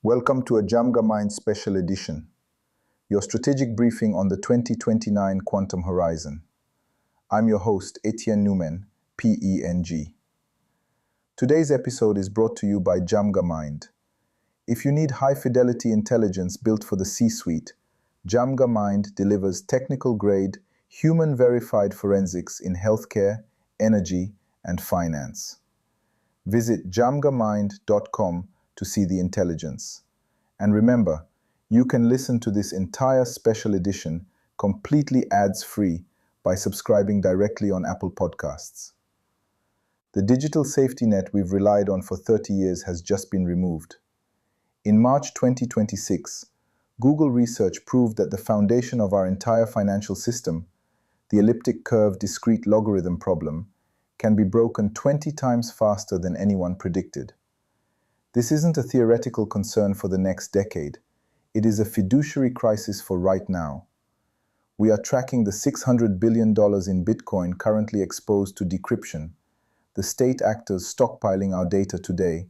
Welcome to a DjamgaMind Special Edition, your strategic briefing on the 2029 Quantum Horizon. I'm your host, Etienne Newman, PENG. Today's episode is brought to you by DjamgaMind. If you need high-fidelity intelligence built for the C-suite, DjamgaMind delivers technical-grade, human-verified forensics in healthcare, energy, and finance. Visit DjamgaMind.com to see the intelligence. And remember, you can listen to this entire special edition completely ads-free by subscribing directly on Apple Podcasts. The digital safety net we've relied on for 30 years has just been removed. In March 2026, Google research proved that the foundation of our entire financial system, the elliptic curve discrete logarithm problem, can be broken 20 times faster than anyone predicted. This isn't a theoretical concern for the next decade. It is a fiduciary crisis for right now. We are tracking the $600 billion in Bitcoin currently exposed to decryption, the state actors stockpiling our data today,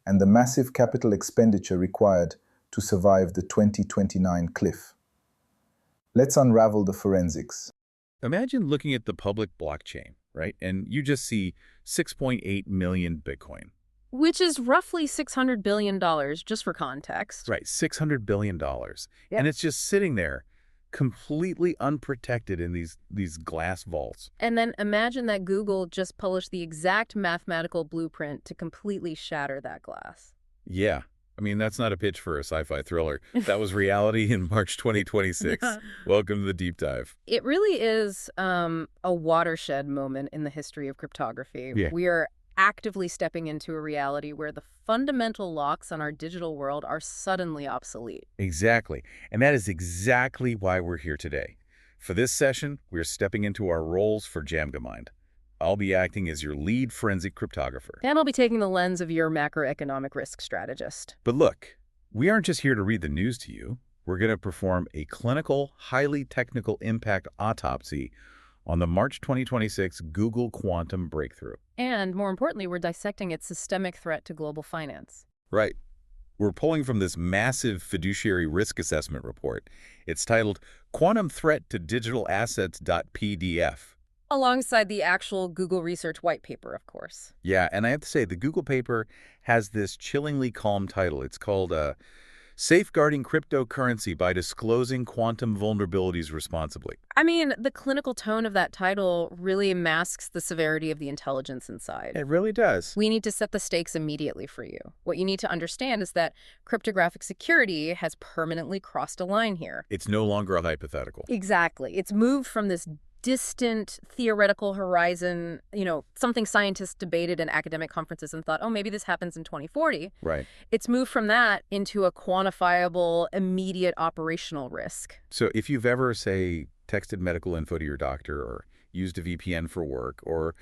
and the massive capital expenditure required to survive the 2029 cliff. Let's unravel the forensics. Imagine looking at the public blockchain, right? And you just see 6.8 million Bitcoin. Which is roughly $600 billion, just for context. Right, $600 billion. Yep. And it's just sitting there, completely unprotected in these glass vaults. And then imagine that Google just published the exact mathematical blueprint to completely shatter that glass. Yeah. I mean, that's not a pitch for a sci-fi thriller. That was reality in March 2026. Welcome to the deep dive. It really is a watershed moment in the history of cryptography. Yeah. We are actively stepping into a reality where the fundamental locks on our digital world are suddenly obsolete. Exactly. And that is exactly why we're here today. For this session, we're stepping into our roles for DjamgaMind. I'll be acting as your lead forensic cryptographer. And I'll be taking the lens of your macroeconomic risk strategist. But look, we aren't just here to read the news to you. We're going to perform a clinical, highly technical impact autopsy on the March 2026 Google quantum breakthrough. And more importantly, we're dissecting its systemic threat to global finance. Right. We're pulling from this massive fiduciary risk assessment report. It's titled Quantum Threat to Digital Assets.pdf. Alongside the actual Google research white paper, of course. Yeah, and I have to say, the Google paper has this chillingly calm title. It's called Safeguarding Cryptocurrency by Disclosing Quantum Vulnerabilities Responsibly. I mean, the clinical tone of that title really masks the severity of the intelligence inside. It really does. We need to set the stakes immediately for you. What you need to understand is that cryptographic security has permanently crossed a line here. It's no longer a hypothetical. Exactly. It's moved from this distant theoretical horizon, something scientists debated in academic conferences and thought, oh, maybe this happens in 2040. Right. It's moved from that into a quantifiable, immediate operational risk. So if you've ever, say, texted medical info to your doctor or used a VPN for work or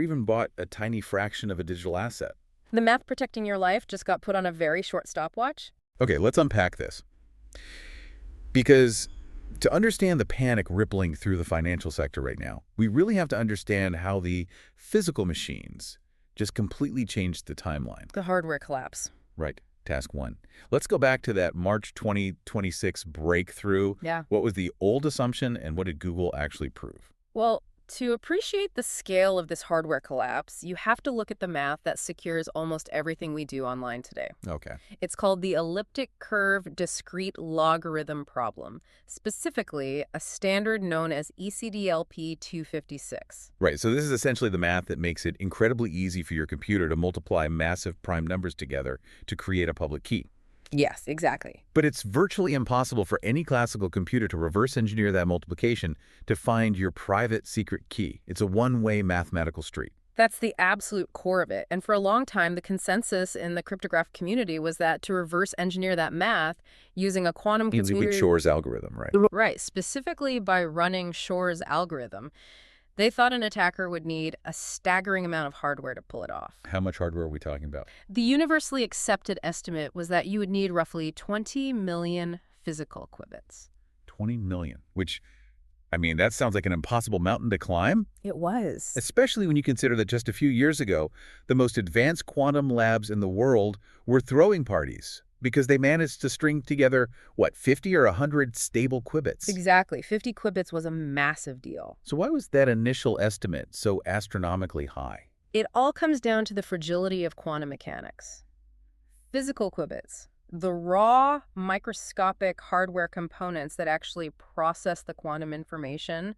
even bought a tiny fraction of a digital asset. The math protecting your life just got put on a very short stopwatch. Okay, let's unpack this. Because to understand the panic rippling through the financial sector right now, we really have to understand how the physical machines just completely changed the timeline. The hardware collapse. Right. Task one. Let's go back to that March 2026 breakthrough. Yeah. What was the old assumption and what did Google actually prove? Well, to appreciate the scale of this hardware collapse, you have to look at the math that secures almost everything we do online today. Okay. It's called the elliptic curve discrete logarithm problem, specifically a standard known as ECDLP 256. Right. So this is essentially the math that makes it incredibly easy for your computer to multiply massive prime numbers together to create a public key. Yes, exactly. But it's virtually impossible for any classical computer to reverse engineer that multiplication to find your private secret key. It's a one-way mathematical street. That's the absolute core of it. And for a long time, the consensus in the cryptographic community was that to reverse engineer that math using a quantum computer... Using Shor's algorithm, right? Right, specifically by running Shor's algorithm. They thought an attacker would need a staggering amount of hardware to pull it off. How much hardware are we talking about? The universally accepted estimate was that you would need roughly 20 million physical qubits. 20 million, which, I mean, that sounds like an impossible mountain to climb. It was. Especially when you consider that just a few years ago, the most advanced quantum labs in the world were throwing parties because they managed to string together, what, 50 or 100 stable qubits? Exactly. 50 qubits was a massive deal. So why was that initial estimate so astronomically high? It all comes down to the fragility of quantum mechanics. Physical qubits, the raw microscopic hardware components that actually process the quantum information,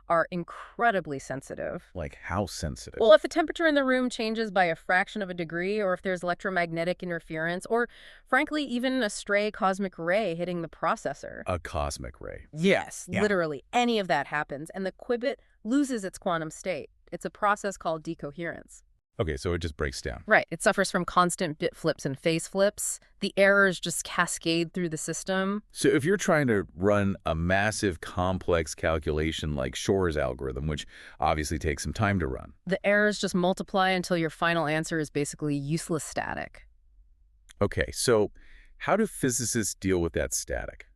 are incredibly sensitive. Like how sensitive? Well, if the temperature in the room changes by a fraction of a degree, or if there's electromagnetic interference, or frankly, even a stray cosmic ray hitting the processor. A cosmic ray. Yes, Yeah. literally any of that happens, and the qubit loses its quantum state. It's a process called decoherence. Okay, so it just breaks down. Right. It suffers from constant bit flips and phase flips. The errors just cascade through the system. So if you're trying to run a massive, complex calculation like Shor's algorithm, which obviously takes some time to run. The errors just multiply until your final answer is basically useless static. Okay, so how do physicists deal with that static?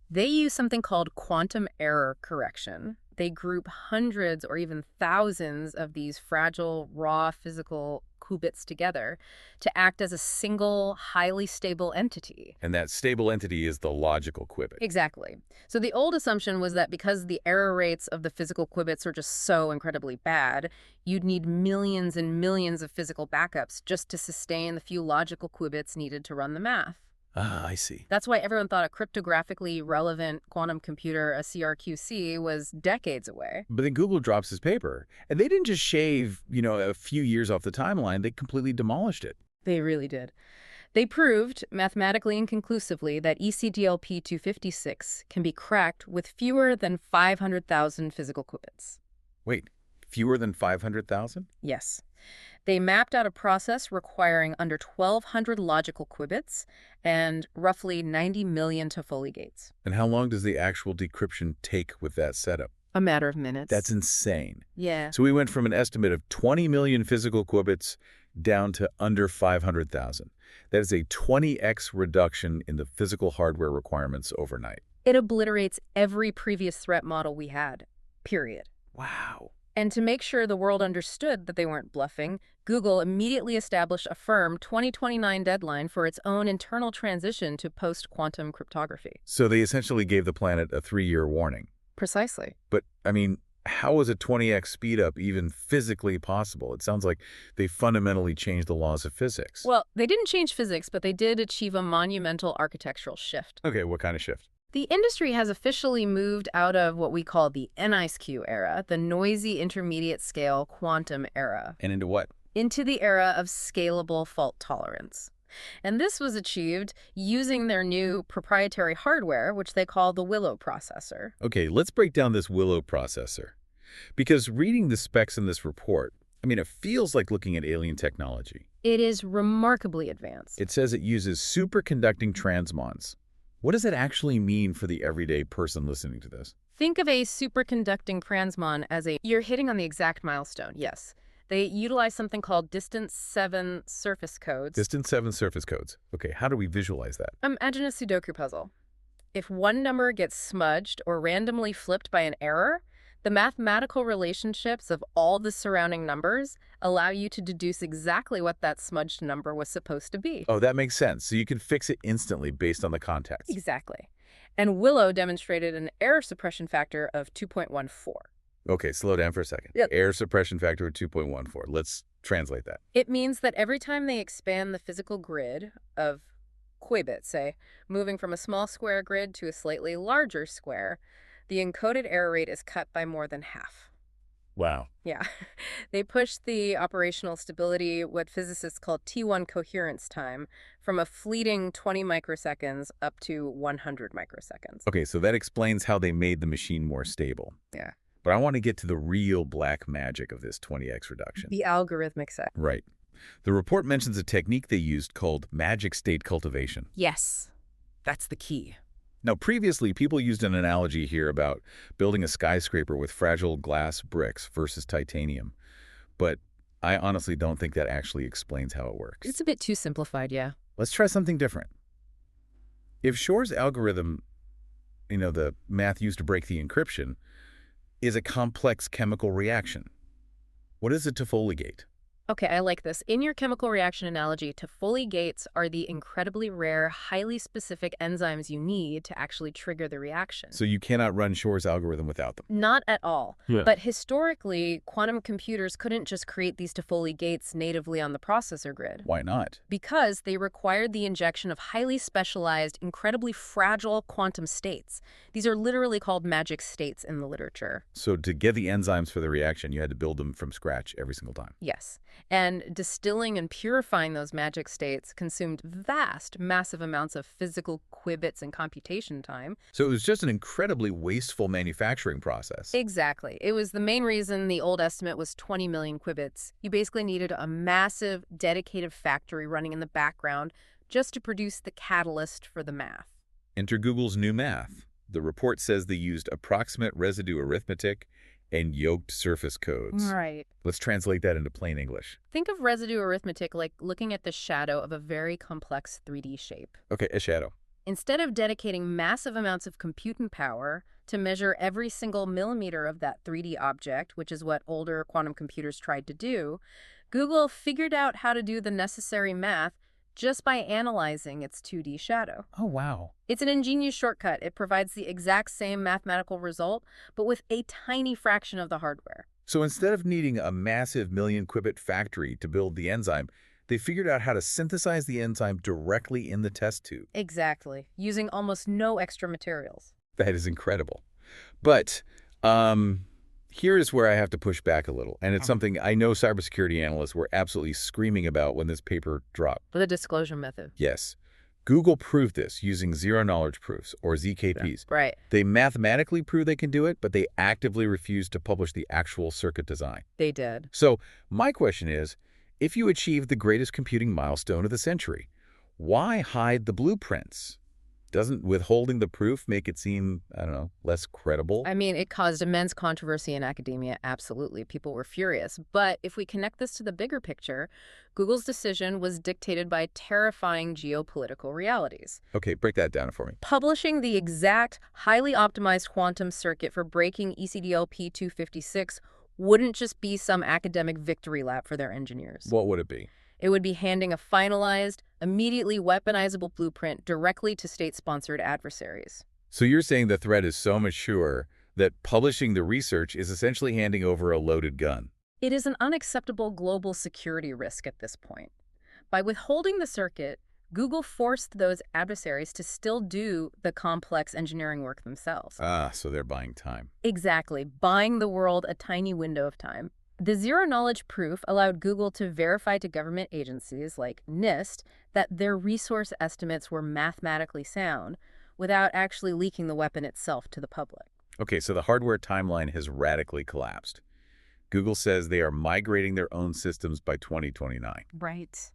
They use something called quantum error correction. They group hundreds or even thousands of these fragile, raw physical qubits together to act as a single, highly stable entity. And that stable entity is the logical qubit. Exactly. So the old assumption was that because the error rates of the physical qubits are just so incredibly bad, you'd need millions and millions of physical backups just to sustain the few logical qubits needed to run the math. Ah, I see. That's why everyone thought a cryptographically relevant quantum computer, a CRQC, was decades away. But then Google drops his paper, and they didn't just shave, a few years off the timeline, they completely demolished it. They really did. They proved, mathematically and conclusively, that ECDL P256 can be cracked with fewer than 500,000 physical qubits. Wait, fewer than 500,000? Yes. They mapped out a process requiring under 1,200 logical qubits and roughly 90 million Toffoli gates. And how long does the actual decryption take with that setup? A matter of minutes. That's insane. Yeah. So we went from an estimate of 20 million physical qubits down to under 500,000. That is a 20x reduction in the physical hardware requirements overnight. It obliterates every previous threat model we had, period. Wow. And to make sure the world understood that they weren't bluffing, Google immediately established a firm 2029 deadline for its own internal transition to post-quantum cryptography. So they essentially gave the planet a 3-year warning. Precisely. But, how is a 20x speedup even physically possible? It sounds like they fundamentally changed the laws of physics. Well, they didn't change physics, but they did achieve a monumental architectural shift. Okay, what kind of shift? The industry has officially moved out of what we call the NIST era, the noisy intermediate scale quantum era. And into what? Into the era of scalable fault tolerance. And this was achieved using their new proprietary hardware, which they call the Willow processor. Okay, let's break down this Willow processor. Because reading the specs in this report, it feels like looking at alien technology. It is remarkably advanced. It says it uses superconducting transmons. What does that actually mean for the everyday person listening to this? Think of a superconducting transmon as you're hitting on the exact milestone, yes. They utilize something called distance 7 surface codes. Distance 7 surface codes. Okay, how do we visualize that? Imagine a Sudoku puzzle. If one number gets smudged or randomly flipped by an error, the mathematical relationships of all the surrounding numbers allow you to deduce exactly what that smudged number was supposed to be. Oh, that makes sense. So you can fix it instantly based on the context. Exactly. And Willow demonstrated an error suppression factor of 2.14. Okay, slow down for a second. Yep. Error suppression factor of 2.14. Let's translate that. It means that every time they expand the physical grid of qubits, say, moving from a small square grid to a slightly larger square, the encoded error rate is cut by more than half. Wow. Yeah. They pushed the operational stability, what physicists call T1 coherence time, from a fleeting 20 microseconds up to 100 microseconds. Okay, so that explains how they made the machine more stable. Yeah. But I want to get to the real black magic of this 20x reduction. The algorithmic set. Right. The report mentions a technique they used called magic state cultivation. Yes. That's the key. Now, previously, people used an analogy here about building a skyscraper with fragile glass bricks versus titanium. But I honestly don't think that actually explains how it works. It's a bit too simplified, yeah. Let's try something different. If Shor's algorithm, the math used to break the encryption, is a complex chemical reaction, what is a Toffoli gate? Okay, I like this. In your chemical reaction analogy, Toffoli gates are the incredibly rare, highly specific enzymes you need to actually trigger the reaction. So you cannot run Shor's algorithm without them. Not at all. Yeah. But historically, quantum computers couldn't just create these Toffoli gates natively on the processor grid. Why not? Because they required the injection of highly specialized, incredibly fragile quantum states. These are literally called magic states in the literature. So to get the enzymes for the reaction, you had to build them from scratch every single time. Yes. And distilling and purifying those magic states consumed massive amounts of physical qubits and computation time. So it was just an incredibly wasteful manufacturing process. Exactly. It was the main reason the old estimate was 20 million qubits. You basically needed a massive, dedicated factory running in the background just to produce the catalyst for the math. Enter Google's new math. The report says they used approximate residue arithmetic and yoked surface codes. Right. Let's translate that into plain English. Think of residue arithmetic like looking at the shadow of a very complex 3D shape. Okay, a shadow. Instead of dedicating massive amounts of computing power to measure every single millimeter of that 3D object, which is what older quantum computers tried to do, Google figured out how to do the necessary math just by analyzing its 2D shadow. Oh, wow. It's an ingenious shortcut. It provides the exact same mathematical result, but with a tiny fraction of the hardware. So instead of needing a massive million-qubit factory to build the enzyme, they figured out how to synthesize the enzyme directly in the test tube. Exactly, using almost no extra materials. That is incredible. But here is where I have to push back a little, and it's something I know cybersecurity analysts were absolutely screaming about when this paper dropped. The disclosure method. Yes. Google proved this using zero-knowledge proofs, or ZKPs. Yeah, right. They mathematically prove they can do it, but they actively refuse to publish the actual circuit design. They did. So my question is, if you achieve the greatest computing milestone of the century, why hide the blueprints? Doesn't withholding the proof make it seem, I don't know, less credible? I mean, it caused immense controversy in academia, absolutely. People were furious. But if we connect this to the bigger picture, Google's decision was dictated by terrifying geopolitical realities. Okay, break that down for me. Publishing the exact, highly optimized quantum circuit for breaking ECDL P256 wouldn't just be some academic victory lap for their engineers. What would it be? It would be handing a finalized, immediately weaponizable blueprint directly to state-sponsored adversaries. So you're saying the threat is so mature that publishing the research is essentially handing over a loaded gun? It is an unacceptable global security risk at this point. By withholding the circuit, Google forced those adversaries to still do the complex engineering work themselves. So they're buying time. Exactly, buying the world a tiny window of time. The zero-knowledge proof allowed Google to verify to government agencies like NIST that their resource estimates were mathematically sound without actually leaking the weapon itself to the public. Okay, so the hardware timeline has radically collapsed. Google says they are migrating their own systems by 2029. Right.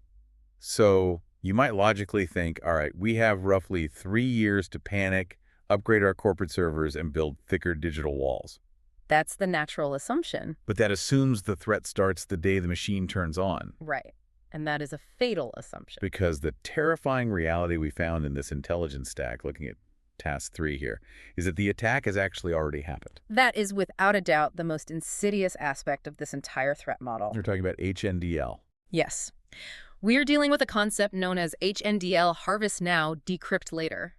So you might logically think, all right, we have roughly 3 years to panic, upgrade our corporate servers, and build thicker digital walls. That's the natural assumption. But that assumes the threat starts the day the machine turns on. Right. And that is a fatal assumption. Because the terrifying reality we found in this intelligence stack, looking at task 3 here, is that the attack has actually already happened. That is without a doubt the most insidious aspect of this entire threat model. You're talking about HNDL. Yes. We're dealing with a concept known as HNDL, harvest now, decrypt later.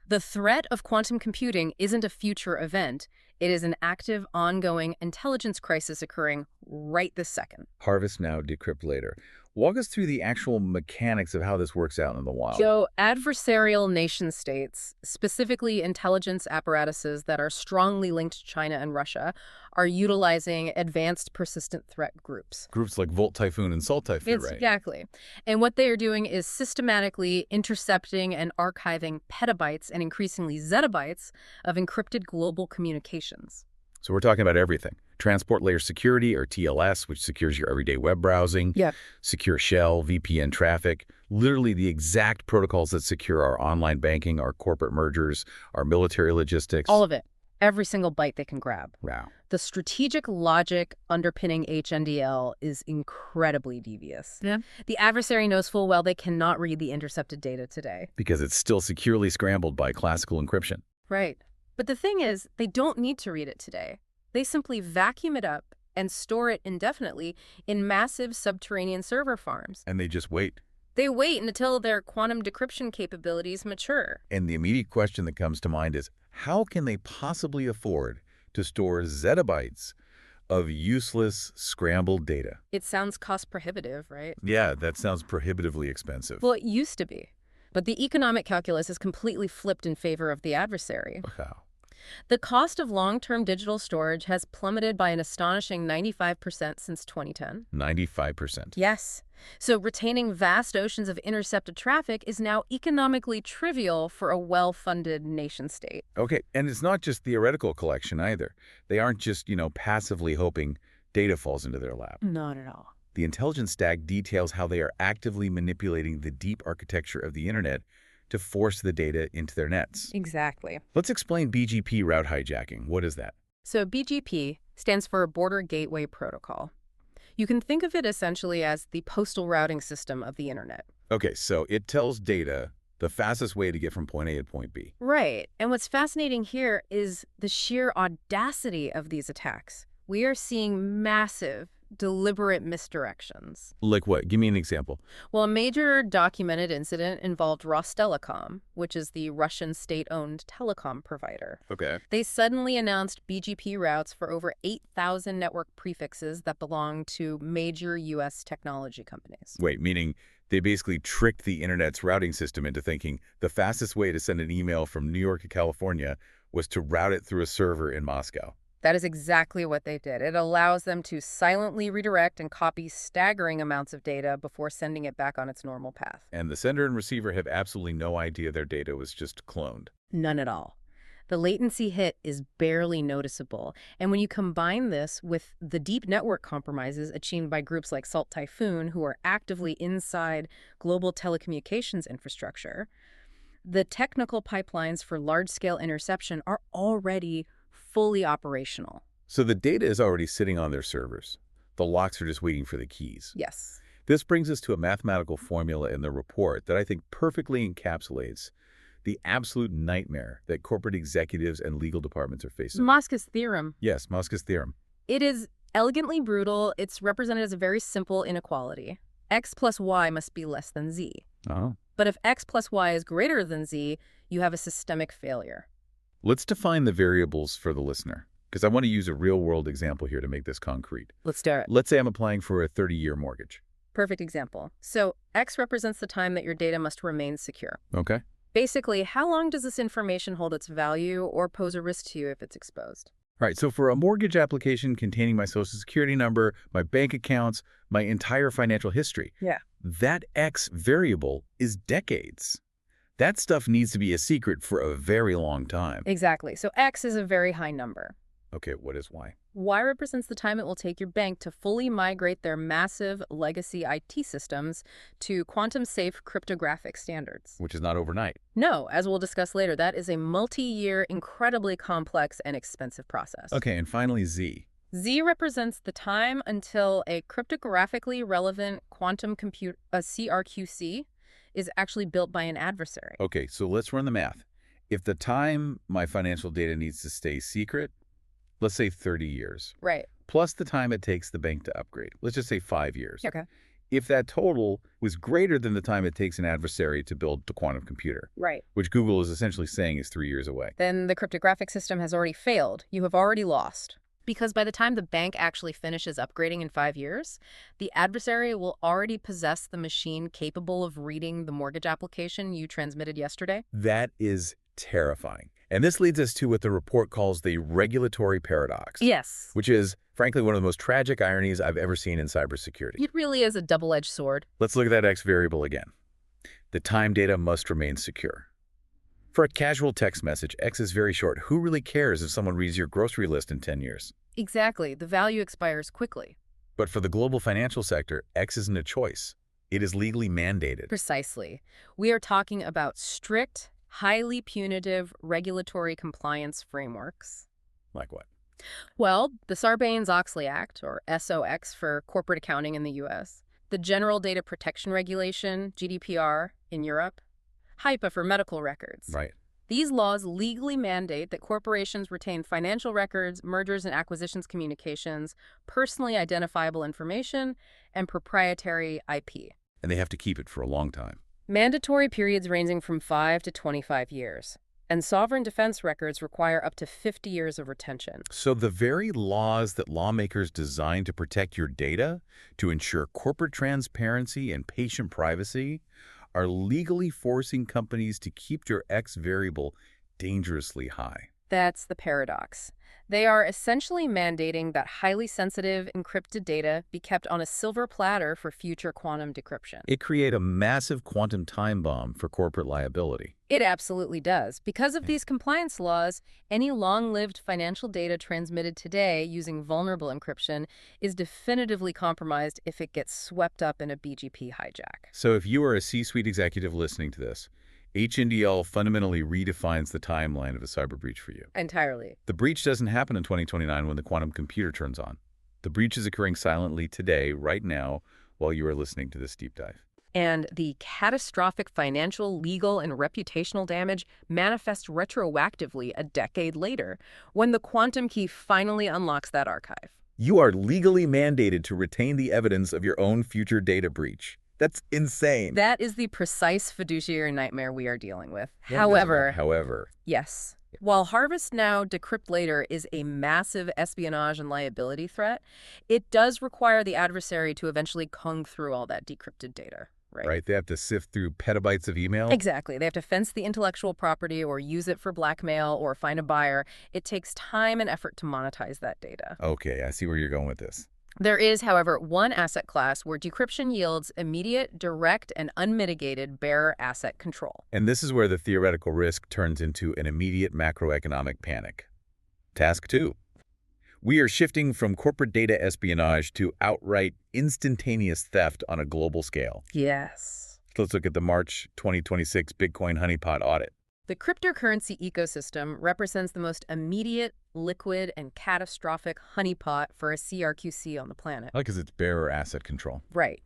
The threat of quantum computing isn't a future event. It is an active, ongoing intelligence crisis occurring right this second. Harvest now, decrypt later. Walk us through the actual mechanics of how this works out in the wild. So, adversarial nation-states, specifically intelligence apparatuses that are strongly linked to China and Russia, are utilizing advanced persistent threat groups. Groups like Volt Typhoon and Salt Typhoon, right? Exactly. And what they are doing is systematically intercepting and archiving petabytes and increasingly zettabytes of encrypted global communications. So we're talking about everything. Transport layer security, or TLS, which secures your everyday web browsing. Yep. Secure shell, VPN traffic, literally the exact protocols that secure our online banking, our corporate mergers, our military logistics. All of it. Every single byte they can grab. Wow. The strategic logic underpinning HNDL is incredibly devious. Yeah. The adversary knows full well they cannot read the intercepted data today. Because it's still securely scrambled by classical encryption. Right. But the thing is, they don't need to read it today. They simply vacuum it up and store it indefinitely in massive subterranean server farms. And they just wait. They wait until their quantum decryption capabilities mature. And the immediate question that comes to mind is, how can they possibly afford to store zettabytes of useless, scrambled data? It sounds cost prohibitive, right? Yeah, that sounds prohibitively expensive. Well, it used to be. But the economic calculus is completely flipped in favor of the adversary. How? The cost of long-term digital storage has plummeted by an astonishing 95% since 2010. 95%. Yes. So retaining vast oceans of intercepted traffic is now economically trivial for a well-funded nation-state. Okay, and it's not just theoretical collection either. They aren't just, passively hoping data falls into their lap. Not at all. The intelligence stack details how they are actively manipulating the deep architecture of the internet to force the data into their nets. Exactly. Let's explain BGP route hijacking. What is that? So BGP stands for Border Gateway Protocol. You can think of it essentially as the postal routing system of the internet. Okay, so it tells data the fastest way to get from point A to point B. Right. And what's fascinating here is the sheer audacity of these attacks. We are seeing massive, deliberate misdirections. Like what? Give me an example. Well, a major documented incident involved Rostelecom, which is the Russian state-owned telecom provider. Okay. They suddenly announced BGP routes for over 8,000 network prefixes that belong to major U.S. technology companies. Wait, meaning they basically tricked the internet's routing system into thinking the fastest way to send an email from New York to California was to route it through a server in Moscow. That is exactly what they did. It allows them to silently redirect and copy staggering amounts of data before sending it back on its normal path. And the sender and receiver have absolutely no idea their data was just cloned. None at all. The latency hit is barely noticeable. And when you combine this with the deep network compromises achieved by groups like Salt Typhoon, who are actively inside global telecommunications infrastructure, the technical pipelines for large-scale interception are already fully operational. So the data is already sitting on their servers. The locks are just waiting for the keys. Yes. This brings us to a mathematical formula in the report that I think perfectly encapsulates the absolute nightmare that corporate executives and legal departments are facing. Moska's theorem. Yes, Moska's theorem. It is elegantly brutal. It's represented as a very simple inequality. X plus Y must be less than Z. Oh. But if X plus Y is greater than Z, you have a systemic failure. Let's define the variables for the listener, because I want to use a real-world example here to make this concrete. Let's do it. Let's say I'm applying for a 30-year mortgage. Perfect example. So X represents the time that your data must remain secure. Okay. Basically, how long does this information hold its value or pose a risk to you if it's exposed? All right, so for a mortgage application containing my social security number, my bank accounts, my entire financial history, that X variable is decades. That stuff needs to be a secret for a very long time. Exactly. So X is a very high number. Okay, what is Y? Y represents the time it will take your bank to fully migrate their massive legacy IT systems to quantum-safe cryptographic standards. Which is not overnight. No, as we'll discuss later, that is a multi-year, incredibly complex and expensive process. Okay, and finally Z. Z represents the time until a cryptographically relevant quantum compute, a CRQC, is actually built by an adversary. Okay, so let's run the math. If the time my financial data needs to stay secret, let's say 30 years. Right. Plus the time it takes the bank to upgrade. Let's just say 5 years. Okay. If that total was greater than the time it takes an adversary to build the quantum computer, Right. which Google is essentially saying is 3 years away. Then the cryptographic system has already failed. You have already lost. Because by the time the bank actually finishes upgrading in 5 years, the adversary will already possess the machine capable of reading the mortgage application you transmitted yesterday. That is terrifying. And this leads us to what the report calls the regulatory paradox. Yes. Which is, frankly, one of the most tragic ironies I've ever seen in cybersecurity. It really is a double-edged sword. Let's look at that X variable again. The time data must remain secure. For a casual text message, X is very short. Who really cares if someone reads your grocery list in 10 years? Exactly. The value expires quickly. But for the global financial sector, X isn't a choice. It is legally mandated. Precisely. We are talking about strict, highly punitive regulatory compliance frameworks. Like what? Well, the Sarbanes-Oxley Act, or SOX for corporate accounting in the U.S., the General Data Protection Regulation, GDPR, in Europe, HIPAA for medical records. Right. These laws legally mandate that corporations retain financial records, mergers and acquisitions communications, personally identifiable information, and proprietary IP. And they have to keep it for a long time. Mandatory periods ranging from 5 to 25 years. And sovereign defense records require up to 50 years of retention. So the very laws that lawmakers designed to protect your data, to ensure corporate transparency and patient privacy, are legally forcing companies to keep your X variable dangerously high. That's the paradox. They are essentially mandating that highly sensitive, encrypted data be kept on a silver platter for future quantum decryption. It creates a massive quantum time bomb for corporate liability. It absolutely does. Because of these compliance laws, any long-lived financial data transmitted today using vulnerable encryption is definitively compromised if it gets swept up in a BGP hijack. So if you are a C-suite executive listening to this, HNDL fundamentally redefines the timeline of a cyber breach for you. Entirely. The breach doesn't happen in 2029 when the quantum computer turns on. The breach is occurring silently today, right now, while you are listening to this deep dive. And the catastrophic financial, legal, and reputational damage manifests retroactively a decade later, when the quantum key finally unlocks that archive. You are legally mandated to retain the evidence of your own future data breach. That's insane. That is the precise fiduciary nightmare we are dealing with. Yeah, However, yes. While Harvest Now, Decrypt Later is a massive espionage and liability threat, it does require the adversary to eventually comb through all that decrypted data. Right? They have to sift through petabytes of email? Exactly. They have to fence the intellectual property or use it for blackmail or find a buyer. It takes time and effort to monetize that data. Okay, I see where you're going with this. There is, however, one asset class where decryption yields immediate, direct, and unmitigated bearer asset control. And this is where the theoretical risk turns into an immediate macroeconomic panic. Task 2. We are shifting from corporate data espionage to outright instantaneous theft on a global scale. Yes. Let's look at the March 2026 Bitcoin honeypot audit. The cryptocurrency ecosystem represents the most immediate, liquid, and catastrophic honeypot for a CRQC on the planet. Because it's bearer asset control. Right.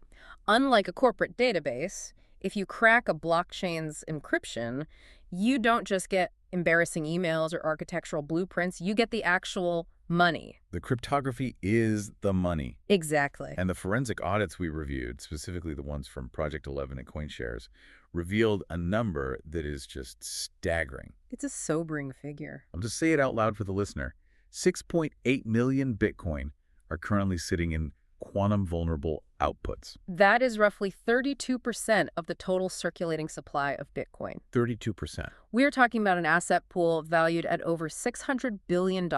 Unlike a corporate database, if you crack a blockchain's encryption, you don't just get embarrassing emails or architectural blueprints, you get the actual money. The cryptography is the money. Exactly. And the forensic audits we reviewed, specifically the ones from Project 11 and CoinShares, revealed a number that is just staggering. It's a sobering figure. I'll just say it out loud for the listener. 6.8 million Bitcoin are currently sitting in quantum vulnerable outputs. That is roughly 32% of the total circulating supply of Bitcoin. 32%. We're talking about an asset pool valued at over $600 billion,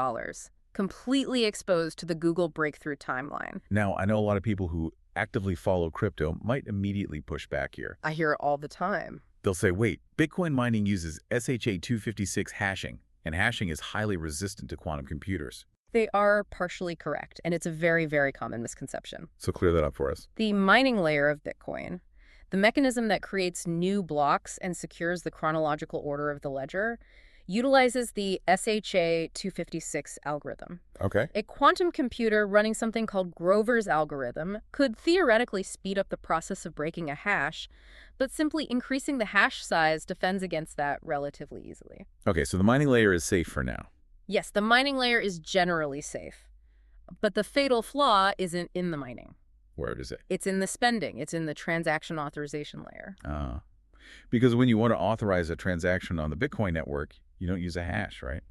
completely exposed to the Google breakthrough timeline. Now, I know a lot of people who actively follow crypto might immediately push back here. I hear it all the time. They'll say, wait, Bitcoin mining uses SHA-256 hashing, and hashing is highly resistant to quantum computers. They are partially correct, and it's a very, very common misconception. So clear that up for us. The mining layer of Bitcoin, the mechanism that creates new blocks and secures the chronological order of the ledger, utilizes the SHA-256 algorithm. Okay. A quantum computer running something called Grover's algorithm could theoretically speed up the process of breaking a hash, but simply increasing the hash size defends against that relatively easily. Okay, so the mining layer is safe for now. Yes, the mining layer is generally safe, but the fatal flaw isn't in the mining. Where is it? It's in the spending. It's in the transaction authorization layer. Because when you want to authorize a transaction on the Bitcoin network, you don't use a hash, right?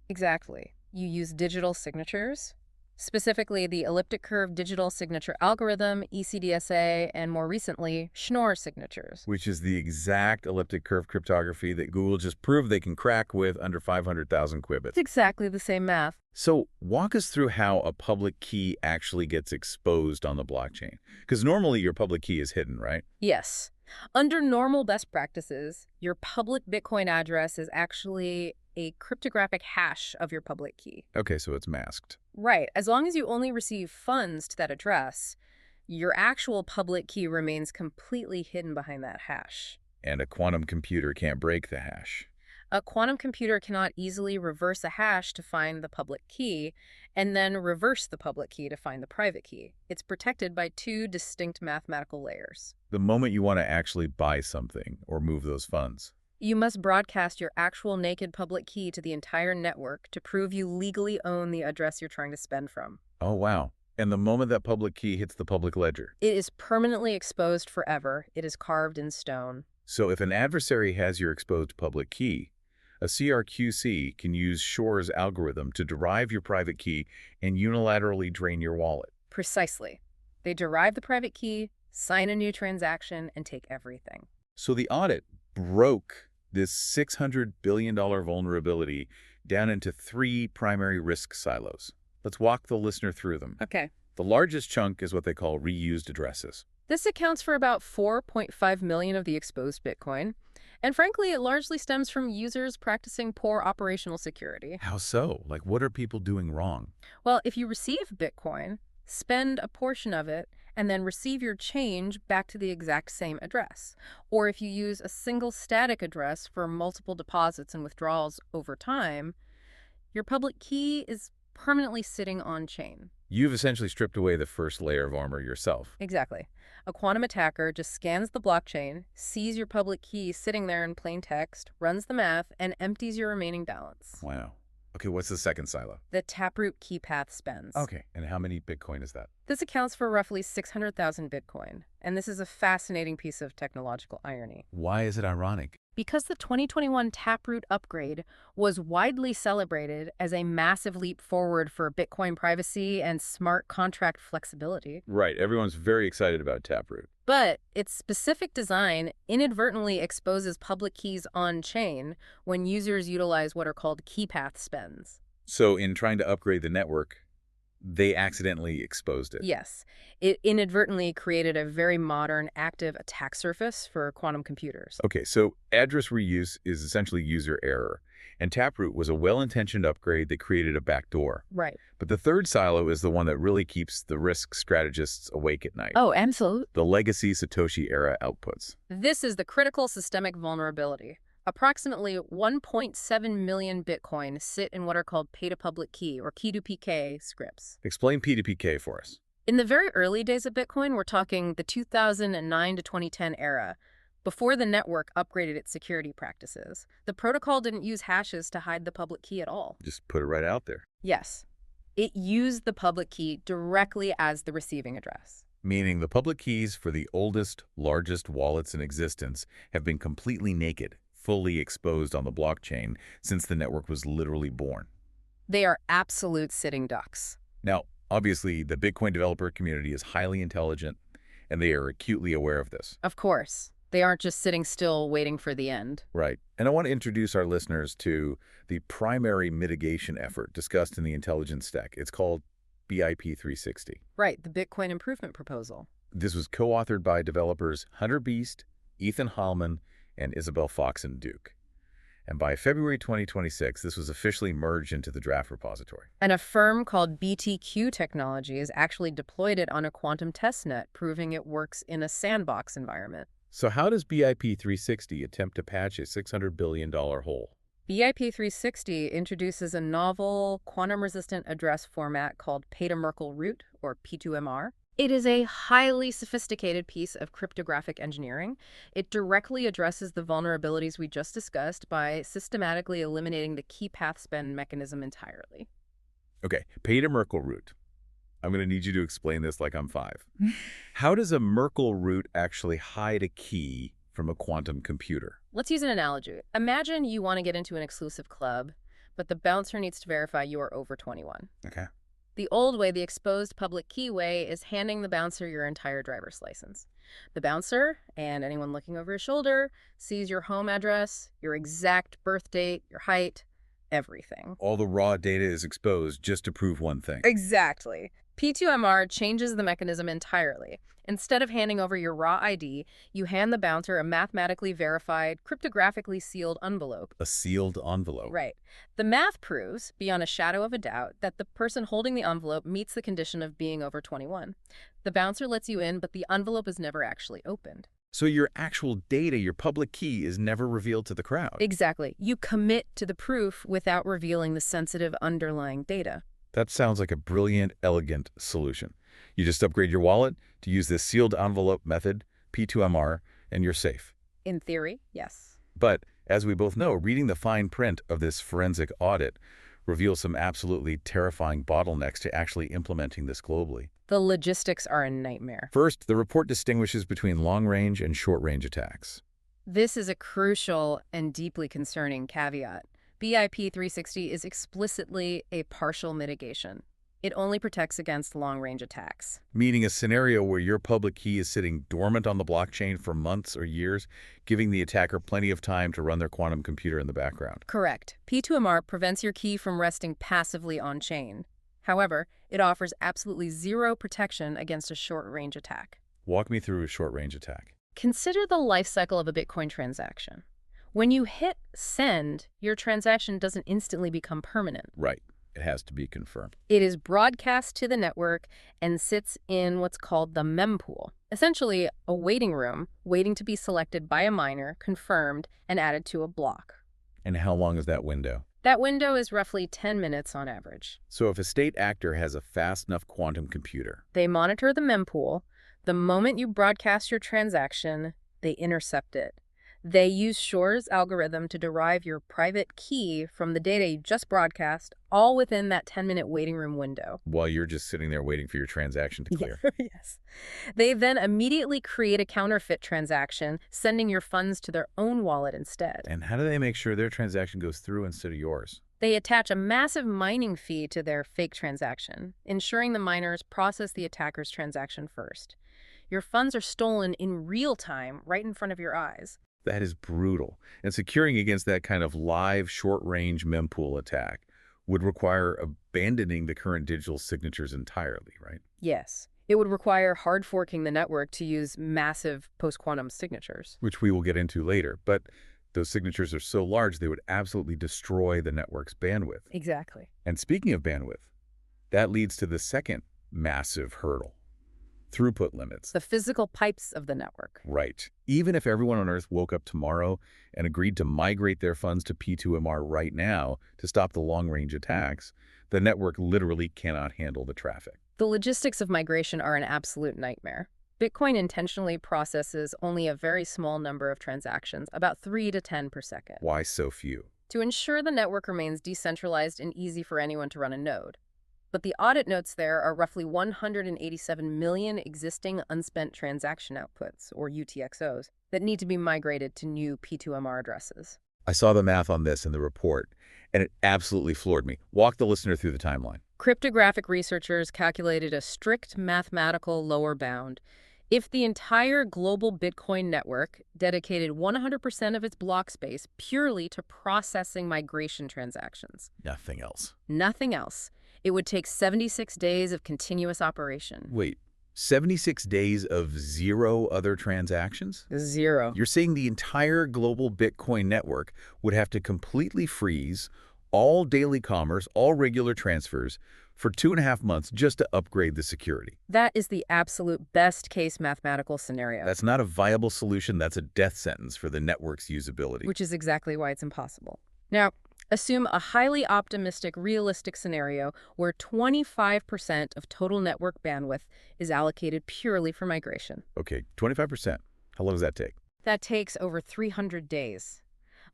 Exactly. You use digital signatures, specifically the elliptic curve digital signature algorithm, ECDSA, and more recently, Schnorr signatures. Which is the exact elliptic curve cryptography that Google just proved they can crack with under 500,000 qubits. It's exactly the same math. So walk us through how a public key actually gets exposed on the blockchain. Because normally your public key is hidden, right? Yes. Under normal best practices, your public Bitcoin address is actually a cryptographic hash of your public key. Okay, so it's masked. Right. As long as you only receive funds to that address, your actual public key remains completely hidden behind that hash. And a quantum computer can't break the hash. A quantum computer cannot easily reverse a hash to find the public key, and then reverse the public key to find the private key. It's protected by two distinct mathematical layers. The moment you want to actually buy something or move those funds, You must broadcast your actual naked public key to the entire network to prove you legally own the address you're trying to spend from. Oh, wow. And the moment that public key hits the public ledger. It is permanently exposed forever. It is carved in stone. So if an adversary has your exposed public key, a CRQC can use Shor's algorithm to derive your private key and unilaterally drain your wallet. Precisely. They derive the private key, sign a new transaction, and take everything. So the audit broke this $600 billion vulnerability down into 3 primary risk silos. Let's walk the listener through them. Okay. The largest chunk is what they call reused addresses. This accounts for about 4.5 million of the exposed Bitcoin. And frankly, it largely stems from users practicing poor operational security. How so? Like, what are people doing wrong? Well, if you receive Bitcoin, spend a portion of it, and then receive your change back to the exact same address. Or if you use a single static address for multiple deposits and withdrawals over time, your public key is permanently sitting on-chain. You've essentially stripped away the first layer of armor yourself. Exactly. A quantum attacker just scans the blockchain, sees your public key sitting there in plain text, runs the math, and empties your remaining balance. Wow. Okay, what's the second silo? The taproot key path spends. Okay, and how many Bitcoin is that? This accounts for roughly 600,000 Bitcoin, and this is a fascinating piece of technological irony. Why is it ironic? Because the 2021 Taproot upgrade was widely celebrated as a massive leap forward for Bitcoin privacy and smart contract flexibility. Right, everyone's very excited about Taproot. But its specific design inadvertently exposes public keys on-chain when users utilize what are called key path spends. So in trying to upgrade the network, they accidentally exposed it. Yes, it inadvertently created a very modern, active attack surface for quantum computers. Okay, so address reuse is essentially user error, and Taproot was a well-intentioned upgrade that created a backdoor. Right. But the third silo is the one that really keeps the risk strategists awake at night. Oh, absolutely. The legacy Satoshi era outputs. This is the critical systemic vulnerability. Approximately 1.7 million Bitcoin sit in what are called pay-to-public key, or key-to-PK scripts. Explain P2PK for us. In the very early days of Bitcoin, we're talking the 2009 to 2010 era, before the network upgraded its security practices. The protocol didn't use hashes to hide the public key at all. Just put it right out there. Yes. It used the public key directly as the receiving address. Meaning the public keys for the oldest, largest wallets in existence have been completely naked, fully exposed on the blockchain since the network was literally born. They are absolute sitting ducks. Now, obviously, the Bitcoin developer community is highly intelligent, and they are acutely aware of this. Of course. They aren't just sitting still waiting for the end. Right. And I want to introduce our listeners to the primary mitigation effort discussed in the intelligence stack. It's called BIP 360. Right, the Bitcoin Improvement Proposal. This was co-authored by developers Hunter Beast, Ethan Hallman, and Isabel Fox and Duke. And by February 2026, this was officially merged into the draft repository. And a firm called BTQ Technologies actually deployed it on a quantum testnet, proving it works in a sandbox environment. So how does BIP 360 attempt to patch a $600 billion hole? BIP 360 introduces a novel quantum-resistant address format called pay-to-Merkle root, or P2MR. It is a highly sophisticated piece of cryptographic engineering. It directly addresses the vulnerabilities we just discussed by systematically eliminating the key path spend mechanism entirely. Okay, pay-to-Merkle root. I'm going to need you to explain this like I'm 5. How does a Merkle root actually hide a key from a quantum computer? Let's use an analogy. Imagine you want to get into an exclusive club, but the bouncer needs to verify you are over 21. Okay. The old way, the exposed public key way, is handing the bouncer your entire driver's license. The bouncer, and anyone looking over his shoulder, sees your home address, your exact birth date, your height, everything. All the raw data is exposed just to prove one thing. Exactly. P2MR changes the mechanism entirely. Instead of handing over your raw ID, you hand the bouncer a mathematically verified, cryptographically sealed envelope. A sealed envelope. Right. The math proves, beyond a shadow of a doubt, that the person holding the envelope meets the condition of being over 21. The bouncer lets you in, but the envelope is never actually opened. So your actual data, your public key, is never revealed to the crowd. Exactly. You commit to the proof without revealing the sensitive underlying data. That sounds like a brilliant, elegant solution. You just upgrade your wallet to use this sealed envelope method, P2MR, and you're safe. In theory, yes. But As we both know, reading the fine print of this forensic audit reveals some absolutely terrifying bottlenecks to actually implementing this globally. The logistics are a nightmare. First, the report distinguishes between long-range and short-range attacks. This is a crucial and deeply concerning caveat. BIP 360 is explicitly a partial mitigation. It only protects against long-range attacks. Meaning a scenario where your public key is sitting dormant on the blockchain for months or years, giving the attacker plenty of time to run their quantum computer in the background. Correct. P2MR prevents your key from resting passively on-chain. However, it offers absolutely zero protection against a short-range attack. Walk me through a short-range attack. Consider the life cycle of a Bitcoin transaction. When you hit send, your transaction doesn't instantly become permanent. Right. It has to be confirmed. It is broadcast to the network and sits in what's called the mempool, essentially a waiting room waiting to be selected by a miner, confirmed, and added to a block. And how long is that window? That window is roughly 10 minutes on average. So if a state actor has a fast enough quantum computer, They monitor the mempool. The moment you broadcast your transaction, they intercept it. They use Shor's algorithm to derive your private key from the data you just broadcast, all within that 10-minute waiting room window. while you're just sitting there waiting for your transaction to clear. Yes. They then immediately create a counterfeit transaction, sending your funds to their own wallet instead. And how do they make sure their transaction goes through instead of yours? They attach a massive mining fee to their fake transaction, ensuring the miners process the attacker's transaction first. Your funds are stolen in real time, right in front of your eyes. That is brutal. And securing against that kind of live, short-range mempool attack would require abandoning the current digital signatures entirely, right? Yes. It would require hard forking the network to use massive post-quantum signatures. Which we will get into later. But those signatures are so large, they would absolutely destroy the network's bandwidth. Exactly. And speaking of bandwidth, that leads to the second massive hurdle. Throughput limits. The physical pipes of the network. Right. Even if everyone on Earth woke up tomorrow and agreed to migrate their funds to P2MR right now to stop the long-range attacks, the network literally cannot handle the traffic. The logistics of migration are an absolute nightmare. Bitcoin intentionally processes only a very small number of transactions, about 3 to 10 per second, Why so few? to ensure the network remains decentralized and easy for anyone to run a node. But the audit notes there are roughly 187 million existing unspent transaction outputs, or UTXOs, that need to be migrated to new P2MR addresses. I saw the math on this in the report, and it absolutely floored me. Walk the listener through the timeline. Cryptographic researchers calculated a strict mathematical lower bound. If the entire global Bitcoin network dedicated 100% of its block space purely to processing migration transactions, Nothing else. nothing else, it would take 76 days of continuous operation. Wait, 76 days of zero other transactions? Zero. You're saying the entire global Bitcoin network would have to completely freeze all daily commerce, all regular transfers, for 2.5 months just to upgrade the security. That is the absolute best case mathematical scenario. That's not a viable solution. That's a death sentence for the network's usability. Which is exactly why it's impossible. Now, assume a highly optimistic, realistic scenario where 25% of total network bandwidth is allocated purely for migration. Okay, 25%. How long does that take? That takes over 300 days.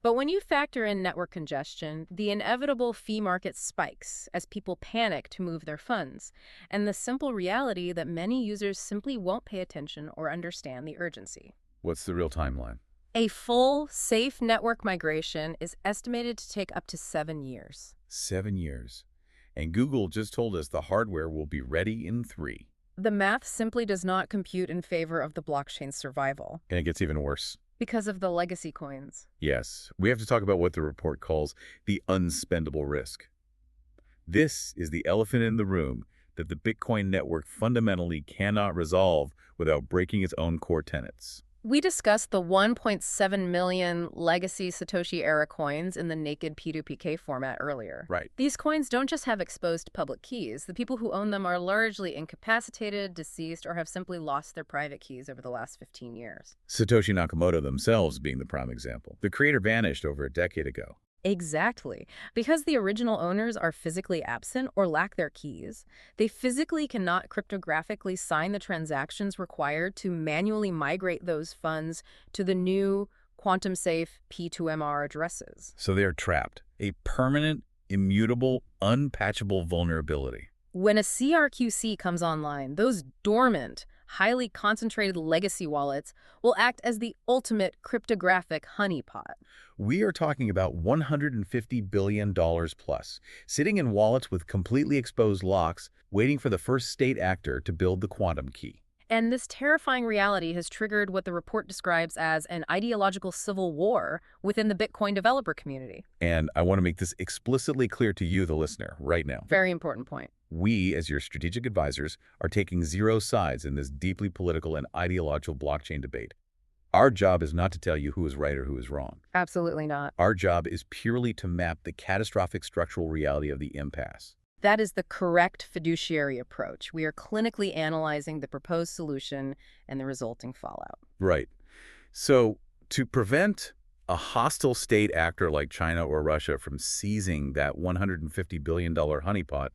But when you factor in network congestion, the inevitable fee market spikes as people panic to move their funds, and the simple reality that many users simply won't pay attention or understand the urgency. What's the real timeline? A full, safe network migration is estimated to take up to 7 years. 7 years. And Google just told us the hardware will be ready in 3. The math simply does not compute in favor of the blockchain's survival And it gets even worse. because of the legacy coins. Yes, we have to talk about what the report calls the unspendable risk. This is the elephant in the room that the Bitcoin network fundamentally cannot resolve without breaking its own core tenets. We discussed the 1.7 million legacy Satoshi-era coins in the naked P2PK format earlier. Right. These coins don't just have exposed public keys. The people who own them are largely incapacitated, deceased, or have simply lost their private keys over the last 15 years. Satoshi Nakamoto themselves being the prime example. The creator vanished over a decade ago. Exactly. Because the original owners are physically absent or lack their keys, they physically cannot cryptographically sign the transactions required to manually migrate those funds to the new quantum-safe P2MR addresses. So they are trapped. A permanent, immutable, unpatchable vulnerability. When a CRQC comes online, those dormant, highly concentrated legacy wallets will act as the ultimate cryptographic honeypot. We are talking about $150 billion plus, sitting in wallets with completely exposed locks, waiting for the first state actor to build the quantum key. And this terrifying reality has triggered what the report describes as an ideological civil war within the Bitcoin developer community. And I want to make this explicitly clear to you, the listener, right now. Very important point. We, as your strategic advisors, are taking zero sides in this deeply political and ideological blockchain debate. Our job is not to tell you who is right or who is wrong. Absolutely not. Our job is purely to map the catastrophic structural reality of the impasse. That is the correct fiduciary approach. We are clinically analyzing the proposed solution and the resulting fallout. Right. So to prevent a hostile state actor like China or Russia from seizing that $150 billion honeypot,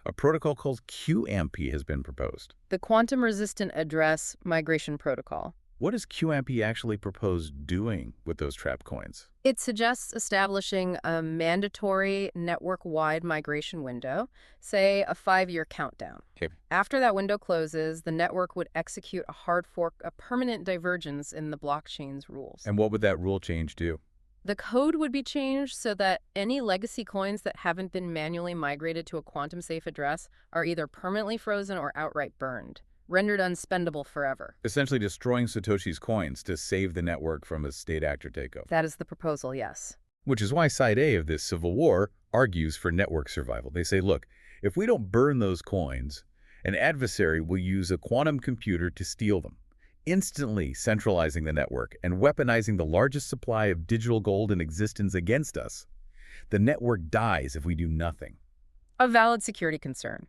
a protocol called QAMP has been proposed. The Quantum-Resistant Address Migration Protocol. What does QAMP actually propose doing with those trapped coins? It suggests establishing a mandatory network-wide migration window, say a 5-year countdown. Okay. After that window closes, the network would execute a hard fork, a permanent divergence in the blockchain's rules. And what would that rule change do? The code would be changed so that any legacy coins that haven't been manually migrated to a quantum-safe address are either permanently frozen or outright burned, rendered unspendable forever. Essentially destroying Satoshi's coins to save the network from a state actor takeover. That is the proposal, yes. Which is why Side A of this civil war argues for network survival. They say, look, if we don't burn those coins, an adversary will use a quantum computer to steal them, instantly centralizing the network and weaponizing the largest supply of digital gold in existence against us. The network dies if we do nothing. A valid security concern.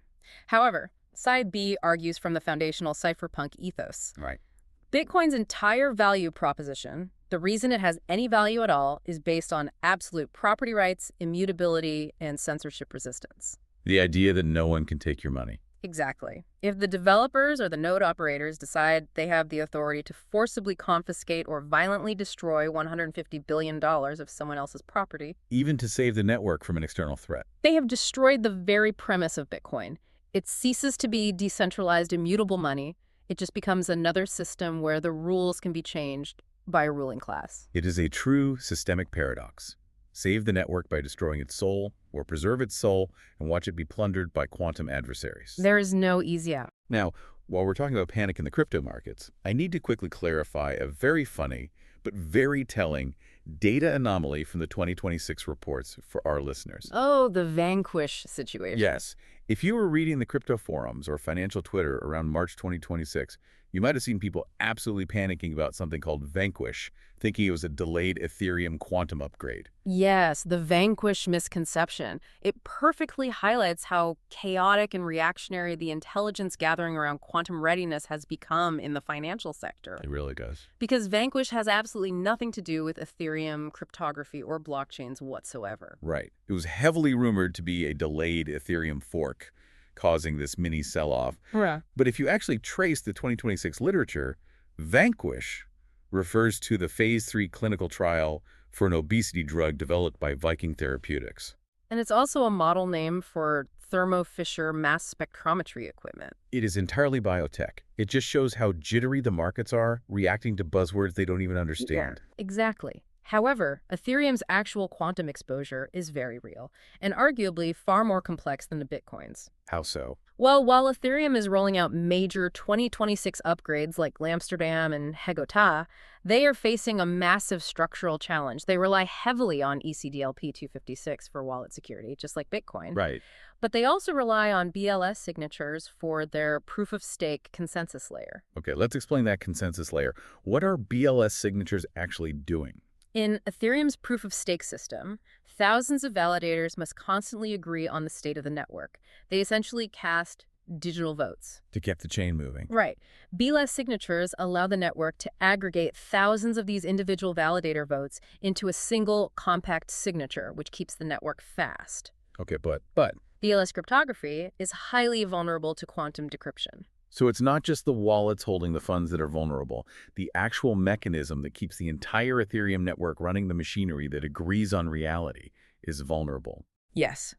However, Side B argues from the foundational cypherpunk ethos. Right. Bitcoin's entire value proposition, the reason it has any value at all, is based on absolute property rights, immutability, and censorship resistance. The idea that no one can take your money. Exactly. If the developers or the node operators decide they have the authority to forcibly confiscate or violently destroy $150 billion of someone else's property, Even to save the network from an external threat. they have destroyed the very premise of Bitcoin. It ceases to be decentralized, immutable money. It just becomes another system where the rules can be changed by a ruling class. It is a true systemic paradox. Save the network by destroying its soul, or preserve its soul and watch it be plundered by quantum adversaries. There is no easy out. Now, while we're talking about panic in the crypto markets, I need to quickly clarify a very funny but very telling data anomaly from the 2026 reports for our listeners. Oh, the vanquish situation. Yes. If you were reading the crypto forums or financial Twitter around March 2026, you might have seen people absolutely panicking about something called Vanquish, thinking it was a delayed Ethereum quantum upgrade. Yes, the vanquish misconception. It perfectly highlights how chaotic and reactionary the intelligence gathering around quantum readiness has become in the financial sector. It really does. Because vanquish has absolutely nothing to do with Ethereum, cryptography, or blockchains whatsoever. Right. It was heavily rumored to be a delayed Ethereum fork, causing this mini sell-off. Yeah. But if you actually trace the 2026 literature, Vanquish refers to the Phase 3 clinical trial for an obesity drug developed by Viking Therapeutics. And it's also a model name for Thermo Fisher mass spectrometry equipment. It is entirely biotech. It just shows how jittery the markets are, reacting to buzzwords they don't even understand. Exactly. However, Ethereum's actual quantum exposure is very real, and arguably far more complex than the Bitcoins. How so? Well, while Ethereum is rolling out major 2026 upgrades like Amsterdam and Hegota, they are facing a massive structural challenge. They rely heavily on ECDLP 256 for wallet security, just like Bitcoin. Right. But they also rely on BLS signatures for their proof-of-stake consensus layer. Okay, let's explain that consensus layer. What are BLS signatures actually doing? In Ethereum's proof-of-stake system, thousands of validators must constantly agree on the state of the network. They essentially cast digital votes. To keep the chain moving. Right. BLS signatures allow the network to aggregate thousands of these individual validator votes into a single compact signature, which keeps the network fast. Okay, but BLS cryptography is highly vulnerable to quantum decryption. So it's not just the wallets holding the funds that are vulnerable. The actual mechanism that keeps the entire Ethereum network running the machinery that agrees on reality is vulnerable. Yes.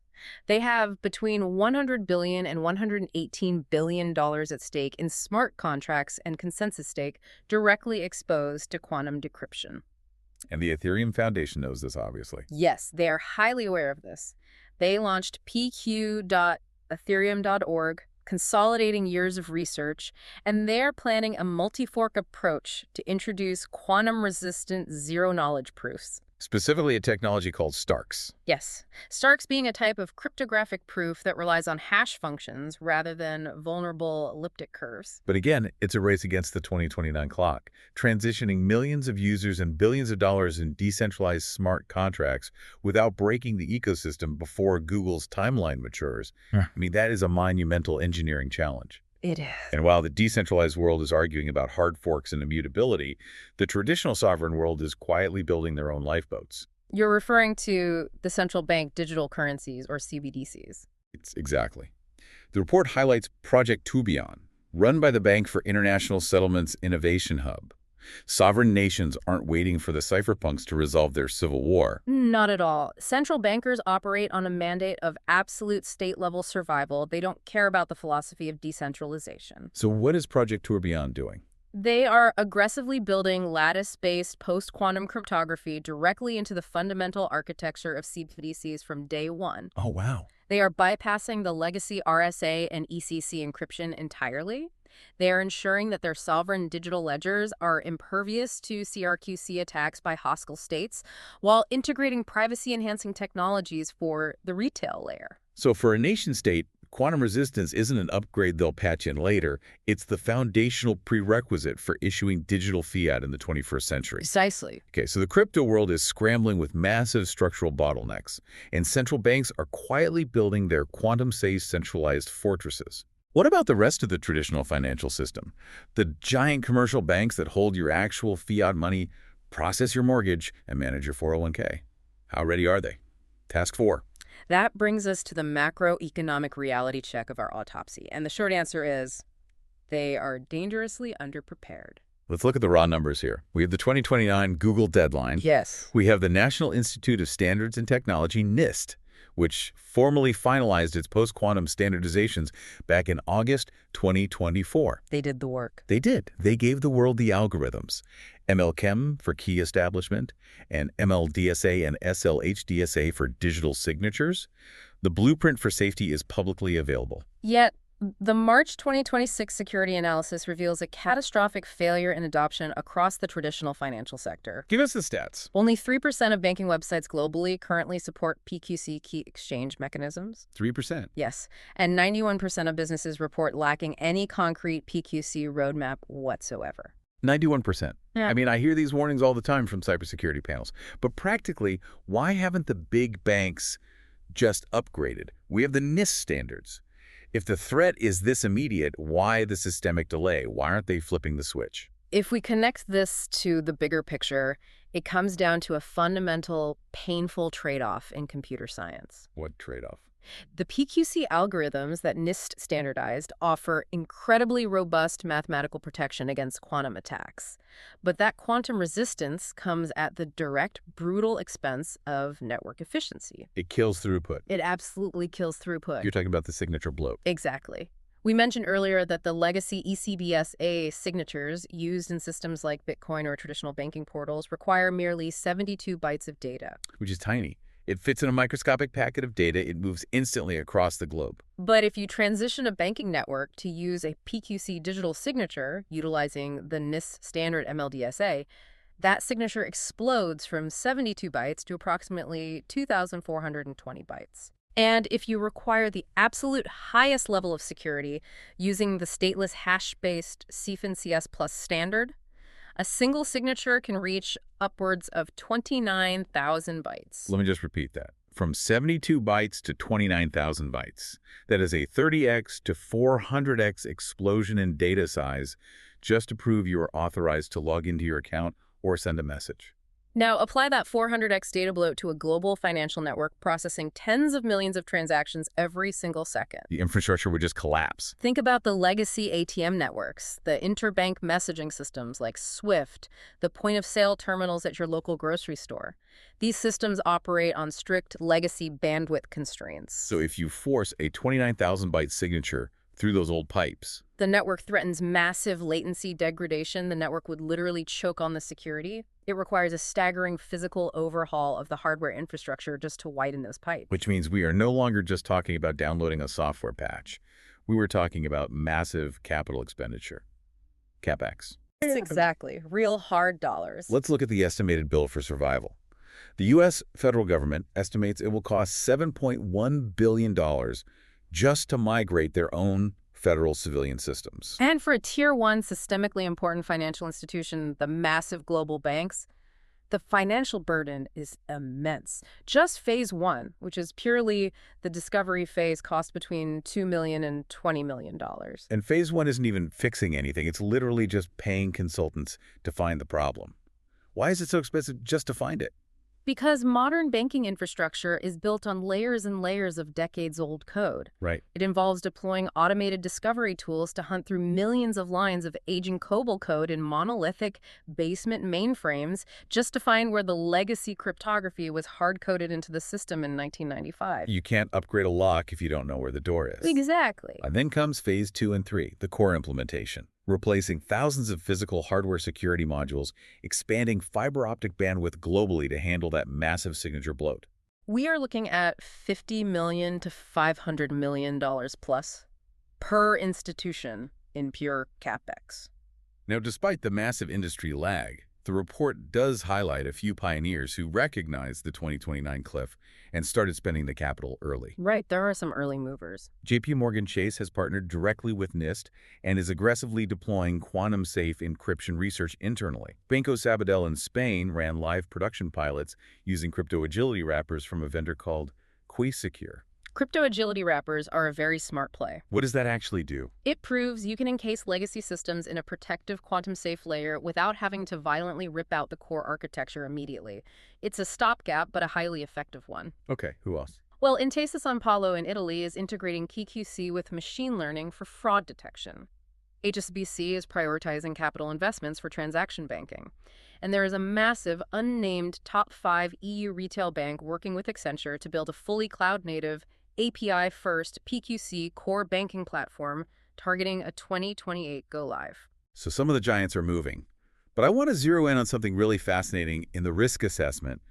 They have between $100 billion and $118 billion at stake in smart contracts and consensus stake directly exposed to quantum decryption. And the Ethereum Foundation knows this, obviously. Yes, they are highly aware of this. They launched pq.ethereum.org, consolidating years of research, and they're planning a multi-fork approach to introduce quantum-resistant zero-knowledge proofs. Specifically a technology called Starks. Yes, Starks being a type of cryptographic proof that relies on hash functions rather than vulnerable elliptic curves. But again, it's a race against the 2029 clock, transitioning millions of users and billions of dollars in decentralized smart contracts without breaking the ecosystem before Google's timeline matures. I mean, that is a monumental engineering challenge. It is. And while the decentralized world is arguing about hard forks and immutability, the traditional sovereign world is quietly building their own lifeboats. You're referring to the central bank digital currencies, or CBDCs. Exactly. The report highlights Project Tourbillon, run by the Bank for International Settlements Innovation Hub. Sovereign nations aren't waiting for the cypherpunks to resolve their civil war. Not at all. Central bankers operate on a mandate of absolute state-level survival. They don't care about the philosophy of decentralization. So what is Project Tourbillon doing? They are aggressively building lattice-based post-quantum cryptography directly into the fundamental architecture of CBDCs from day one. Oh, wow. They are bypassing the legacy RSA and ECC encryption entirely. They are ensuring that their sovereign digital ledgers are impervious to CRQC attacks by hostile states, while integrating privacy-enhancing technologies for the retail layer. So for a nation-state, quantum resistance isn't an upgrade they'll patch in later. It's the foundational prerequisite for issuing digital fiat in the 21st century. Precisely. Okay, so the crypto world is scrambling with massive structural bottlenecks, and central banks are quietly building their quantum-safe centralized fortresses. What about the rest of the traditional financial system? The giant commercial banks that hold your actual fiat money, process your mortgage, and manage your 401k. How ready are they? Task 4. That brings us to the macroeconomic reality check of our autopsy. And the short answer is they are dangerously underprepared. Let's look at the raw numbers here. We have the 2029 Google deadline. Yes. We have the National Institute of Standards and Technology, NIST, which formally finalized its post-quantum standardizations back in August 2024. They did the work. They did. They gave the world the algorithms. ML-Chem for key establishment, and ML-DSA and SL-HDSA for digital signatures. The blueprint for safety is publicly available. Yet, the March 2026 security analysis reveals a catastrophic failure in adoption across the traditional financial sector. Give us the stats. Only 3% of banking websites globally currently support PQC key exchange mechanisms. 3%. Yes, and 91% of businesses report lacking any concrete PQC roadmap whatsoever. 91%. Yeah. I mean, I hear these warnings all the time from cybersecurity panels. But practically, why haven't the big banks just upgraded? We have the NIST standards. If the threat is this immediate, why the systemic delay? Why aren't they flipping the switch? If we connect this to the bigger picture, it comes down to a fundamental, painful trade-off in computer science. What trade-off? The PQC algorithms that NIST standardized offer incredibly robust mathematical protection against quantum attacks. But that quantum resistance comes at the direct, brutal expense of network efficiency. It kills throughput. It absolutely kills throughput. You're talking about the signature bloat. Exactly. We mentioned earlier that the legacy ECBSA signatures used in systems like Bitcoin or traditional banking portals require merely 72 bytes of data. Which is tiny. It fits in a microscopic packet of data. It moves instantly across the globe. But if you transition a banking network to use a PQC digital signature utilizing the NIST standard MLDSA, that signature explodes from 72 bytes to approximately 2,420 bytes. And if you require the absolute highest level of security using the stateless hash-based CFIN-CS Plus standard, a single signature can reach upwards of 29,000 bytes. Let me just repeat that. From 72 bytes to 29,000 bytes. That is a 30x to 400x explosion in data size just to prove you are authorized to log into your account or send a message. Now, apply that 400x data bloat to a global financial network processing tens of millions of transactions every single second. The infrastructure would just collapse. Think about the legacy ATM networks, the interbank messaging systems like SWIFT, the point-of-sale terminals at your local grocery store. These systems operate on strict legacy bandwidth constraints. So if you force a 29,000-byte signature through those old pipes, the network threatens massive latency degradation. The network would literally choke on the security. It requires a staggering physical overhaul of the hardware infrastructure just to widen those pipes. which means we are no longer just talking about downloading a software patch. We were talking about massive capital expenditure, CapEx. Exactly. Real hard dollars. Let's look at the estimated bill for survival. The U.S. federal government estimates it will cost $7.1 billion just to migrate their own federal civilian systems. And for a Tier 1 systemically important financial institution, the massive global banks, the financial burden is immense. Just phase 1, which is purely the discovery phase, cost between $2 million and $20 million. And phase 1 isn't even fixing anything. It's literally just paying consultants to find the problem. Why is it so expensive just to find it? Because modern banking infrastructure is built on layers and layers of decades-old code. Right. It involves deploying automated discovery tools to hunt through millions of lines of aging COBOL code in monolithic basement mainframes just to find where the legacy cryptography was hard-coded into the system in 1995. You can't upgrade a lock if you don't know where the door is. Exactly. And then comes phase 2 and 3, the core implementation, replacing thousands of physical hardware security modules, expanding fiber optic bandwidth globally to handle that massive signature bloat. We are looking at $50 million to $500 million plus per institution in pure CapEx. Now, despite the massive industry lag, the report does highlight a few pioneers who recognized the 2029 cliff and started spending the capital early. Right, there are some early movers. JP Morgan Chase has partnered directly with NIST and is aggressively deploying quantum-safe encryption research internally. Banco Sabadell in Spain ran live production pilots using crypto agility wrappers from a vendor called Quisecure. Crypto agility wrappers are a very smart play. What does that actually do? It proves you can encase legacy systems in a protective quantum-safe layer without having to violently rip out the core architecture immediately. It's a stopgap, but a highly effective one. Okay, who else? Well, Intesa Sanpaolo in Italy is integrating PQC with machine learning for fraud detection. HSBC is prioritizing capital investments for transaction banking. And there is a massive, unnamed top 5 EU retail bank working with Accenture to build a fully cloud-native, API-first PQC core banking platform targeting a 2028 go-live. So some of the giants are moving. But I want to zero in on something really fascinating in the risk assessment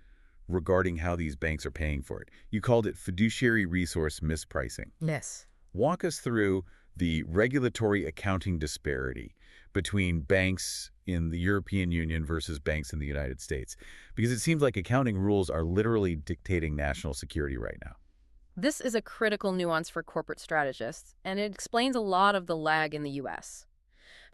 regarding how these banks are paying for it. You called it fiduciary resource mispricing. Yes. Walk us through the regulatory accounting disparity between banks in the European Union versus banks in the United States, because it seems like accounting rules are literally dictating national security right now. This is a critical nuance for corporate strategists, and it explains a lot of the lag in the U.S.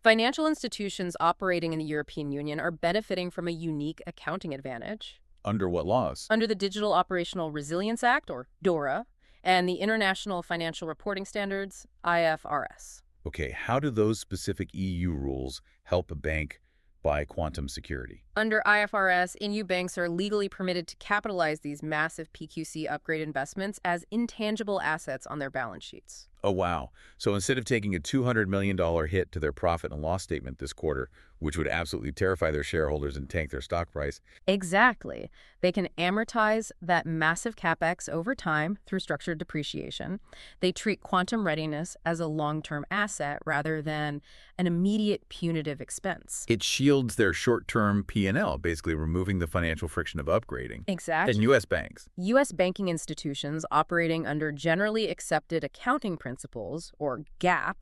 Financial institutions operating in the European Union are benefiting from a unique accounting advantage. Under what laws? Under the Digital Operational Resilience Act, or DORA, and the International Financial Reporting Standards, IFRS. Okay, how do those specific EU rules help a bank buy quantum security? Under IFRS, EU banks are legally permitted to capitalize these massive PQC upgrade investments as intangible assets on their balance sheets. Oh, wow. So instead of taking a $200 million hit to their profit and loss statement this quarter, which would absolutely terrify their shareholders and tank their stock price. Exactly. They can amortize that massive CapEx over time through structured depreciation. They treat quantum readiness as a long-term asset rather than an immediate punitive expense. It shields their short-term P&L, basically removing the financial friction of upgrading. Exactly. And U.S. banks. U.S. banking institutions operating under generally accepted accounting principles, or GAAP,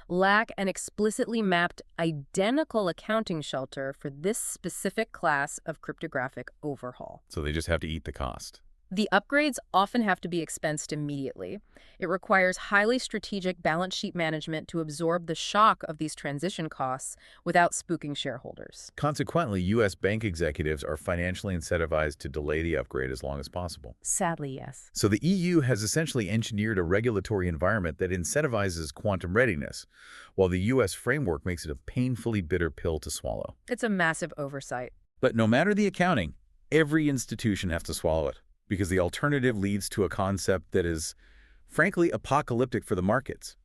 lack an explicitly mapped identical accounting shelter for this specific class of cryptographic overhaul. So they just have to eat the cost. The upgrades often have to be expensed immediately. It requires highly strategic balance sheet management to absorb the shock of these transition costs without spooking shareholders. Consequently, U.S. bank executives are financially incentivized to delay the upgrade as long as possible. Sadly, yes. So the EU has essentially engineered a regulatory environment that incentivizes quantum readiness, while the U.S. framework makes it a painfully bitter pill to swallow. It's a massive oversight. But no matter the accounting, every institution has to swallow it, because the alternative leads to a concept that is, frankly, apocalyptic for the markets.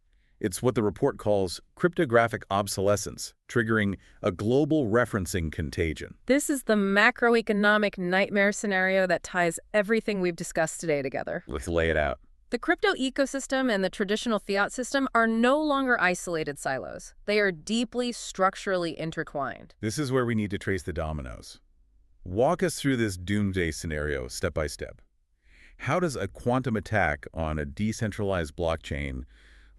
It's what the report calls cryptographic obsolescence, triggering a global referencing contagion. This is the macroeconomic nightmare scenario that ties everything we've discussed today together. Let's lay it out. The crypto ecosystem and the traditional fiat system are no longer isolated silos. They are deeply structurally intertwined. This is where we need to trace the dominoes. Walk us through this doomsday scenario step by step. How does a quantum attack on a decentralized blockchain